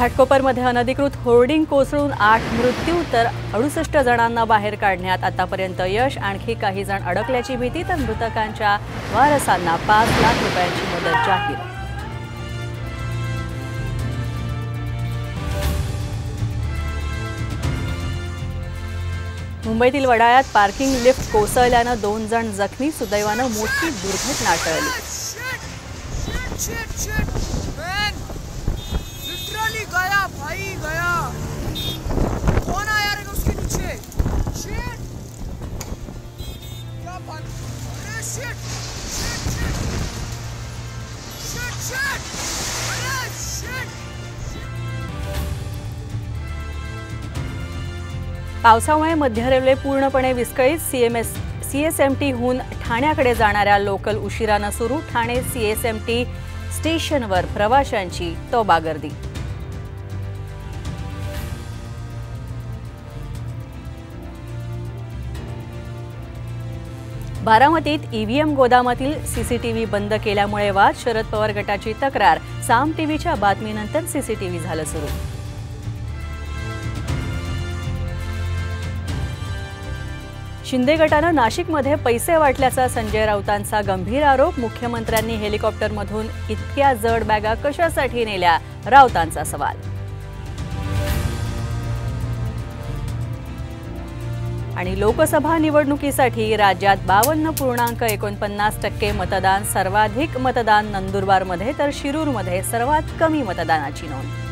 घाटकोपरमध्ये अनधिकृत होर्डिंग कोसळून 8 मृत्यू तर 68 जणांना बाहेर काढण्यात आतापर्यंत यश। आणखी काही जण अडकल्याची भीती, तर मृतकांच्या वारसांना 5 लाख रुपयांची मदत जाहीर। मुंबईतील वडाळ्यात पार्किंग लिफ्ट कोसळल्याने 2 जण जखमी। सुदैवाने मोठी दुर्घटना टळली। गया भाई गया, कौन आया रे उसके नीचे? शिट, क्या बात, अरे shit shit shit shit shit, अरे शिट। पावसामुळे मध्य रेल्वे पूर्णपणे विस्कळीत। CSMT हून ठाण्याकडे जाणाऱ्या लोकल उशिराने सुरू। ठाणे CSMT स्टेशनवर प्रवाशांची तोबा गर्दी। बारामतीत EVM गोदामातील CCTV बंद केल्यामुळे वाद। शरद पवार गटाची तक्रार। साम टीव्हीच्या बातमीनंतर CCTV झालं सुरू। शिंदे गटाने नाशिकमध्ये पैसे वाटल्याचा संजय राऊतांचा गंभीर आरोप। मुख्यमंत्र्यांनी हेलिकॉप्टरमधून इतक्या जड बॅगा कशासाठी नेल्या, राऊतांचा सवाल। आणि लोकसभा निवडणुकीसाठी राज्यात 52.49% मतदान। सर्वाधिक मतदान नंदुरबारमध्ये तर शिरूरमध्ये सर्वात कमी मतदानाची नोंद।